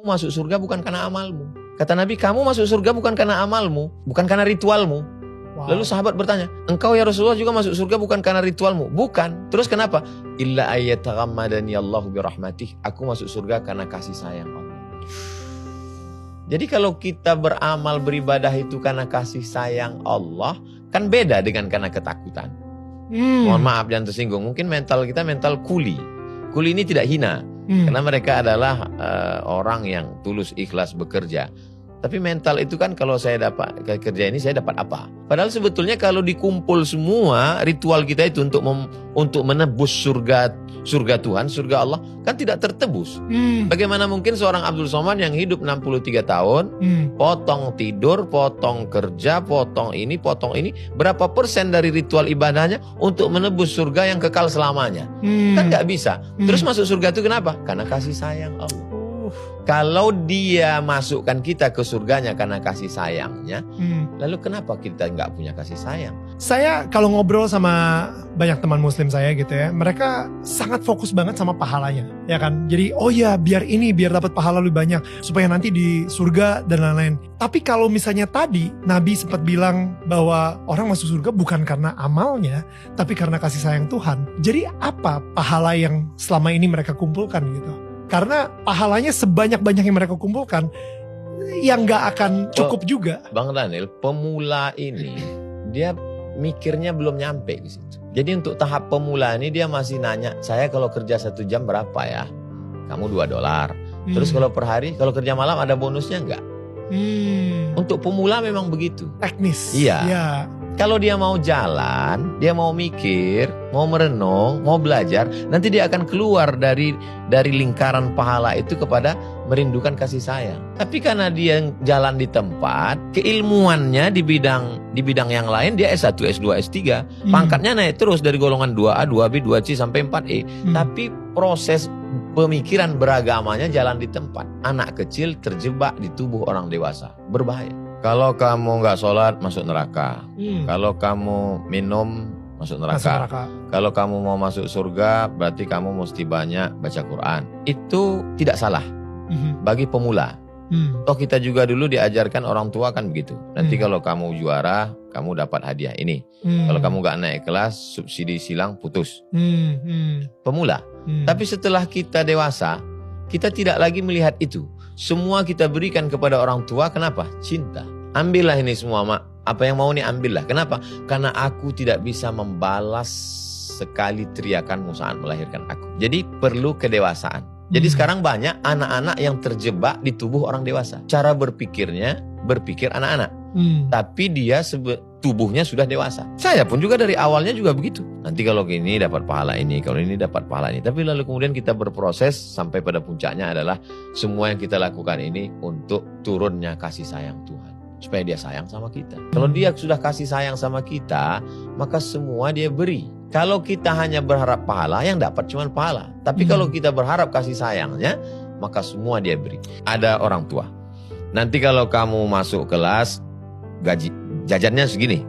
masuk surga bukan karena amalmu. Kata Nabi, kamu masuk surga bukan karena amalmu, bukan karena ritualmu. Wow. Lalu sahabat bertanya, engkau ya Rasulullah juga masuk surga bukan karena ritualmu? Bukan. Terus kenapa? Illa ayyataghammadani Allahu birahmatih. Aku masuk surga karena kasih sayang Allah. Jadi kalau kita beramal beribadah itu karena kasih sayang Allah, kan beda dengan karena ketakutan. Mohon maaf jangan tersinggung. Mungkin mental kita mental kuli. Kuli ini tidak hina. Karena mereka adalah orang yang tulus ikhlas bekerja. Tapi mental itu kan kalau saya dapat kerja ini saya dapat apa? Padahal sebetulnya kalau dikumpul semua ritual kita itu untuk menebus surga Tuhan, surga Allah kan tidak tertebus. Bagaimana mungkin seorang Abdul Somad yang hidup 63 tahun, potong tidur, potong kerja, potong ini, berapa persen dari ritual ibadahnya untuk menebus surga yang kekal selamanya? Kan nggak bisa. Terus masuk surga itu kenapa? Karena kasih sayang Allah. Kalau dia masukkan kita ke surganya karena kasih sayangnya, lalu kenapa kita nggak punya kasih sayang? Saya kalau ngobrol sama banyak teman muslim saya gitu ya, mereka sangat fokus banget sama pahalanya, ya kan? Jadi oh ya biar dapat pahala lebih banyak supaya nanti di surga dan lain-lain. Tapi kalau misalnya tadi Nabi sempat bilang bahwa orang masuk surga bukan karena amalnya, tapi karena kasih sayang Tuhan. Jadi apa pahala yang selama ini mereka kumpulkan gitu? Karena pahalanya sebanyak-banyak yang mereka kumpulkan, yang gak akan cukup juga. Bang Daniel, pemula ini dia mikirnya belum nyampe ke situ. Jadi untuk tahap pemula ini dia masih nanya, saya kalau kerja 1 jam berapa ya? Kamu $2. Terus kalau per hari, kalau kerja malam ada bonusnya enggak? Untuk pemula memang begitu. Teknis. Iya. Ya. Kalau dia mau jalan, dia mau mikir, mau merenung, mau belajar, nanti dia akan keluar dari lingkaran pahala itu kepada merindukan kasih sayang. Tapi karena dia jalan di tempat, keilmuannya di bidang yang lain dia S1, S2, S3, pangkatnya naik terus dari golongan 2A, 2B, 2C sampai 4E. Tapi proses pemikiran beragamanya jalan di tempat. Anak kecil terjebak di tubuh orang dewasa, berbahaya. Kalau kamu nggak sholat masuk neraka. Kalau kamu minum masuk neraka. Kalau kamu mau masuk surga berarti kamu mesti banyak baca Quran. Itu tidak salah bagi pemula. Toh kita juga dulu diajarkan orang tua kan begitu. Nanti kalau kamu juara kamu dapat hadiah ini. Kalau kamu nggak naik kelas subsidi silang putus. Pemula. Tapi setelah kita dewasa kita tidak lagi melihat itu. Semua kita berikan kepada orang tua. Kenapa? Cinta. Ambillah ini semua mak. Apa yang mau nih ambillah. Kenapa? Karena aku tidak bisa membalas sekali teriakanmu saat melahirkan aku. Jadi perlu kedewasaan. Jadi sekarang banyak anak-anak yang terjebak di tubuh orang dewasa. Cara berpikirnya berpikir anak-anak. Tapi dia tubuhnya sudah dewasa. Saya pun juga dari awalnya juga begitu. Nanti kalau gini dapat pahala ini, kalau ini dapat pahala ini. Tapi lalu kemudian kita berproses sampai pada puncaknya adalah semua yang kita lakukan ini untuk turunnya kasih sayang Tuhan. Supaya dia sayang sama kita. Kalau dia sudah kasih sayang sama kita, maka semua dia beri. Kalau kita hanya berharap pahala, yang dapat cuma pahala. Tapi kalau kita berharap kasih sayangnya, maka semua dia beri. Ada orang tua. Nanti kalau kamu masuk kelas, gaji jajannya segini.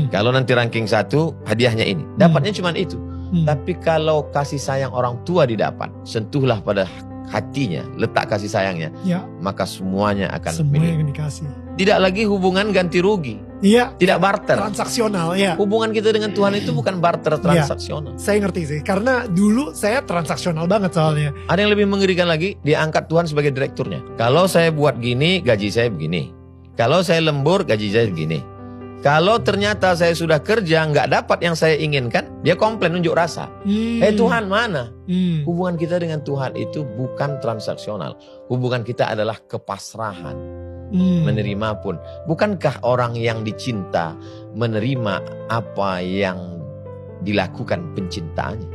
Kalau nanti ranking 1, hadiahnya ini. Dapatnya cuma itu. Tapi kalau kasih sayang orang tua didapat, sentuhlah pada hatinya, letak kasih sayangnya, maka semuanya akan yang dikasih. Tidak lagi hubungan ganti rugi. Iya. Tidak barter. Transaksional, ya. Hubungan kita dengan Tuhan itu bukan barter transaksional. Saya ngerti sih, karena dulu saya transaksional banget soalnya. Ada yang lebih mengerikan lagi, dia angkat Tuhan sebagai direkturnya. Kalau saya buat gini, gaji saya begini. Kalau saya lembur, gaji saya begini. Kalau ternyata saya sudah kerja nggak dapat yang saya inginkan, dia komplain, unjuk rasa. Tuhan mana? Hubungan kita dengan Tuhan itu bukan transaksional. Hubungan kita adalah kepasrahan. Menerima pun. Bukankah orang yang dicinta menerima apa yang dilakukan pencintaannya?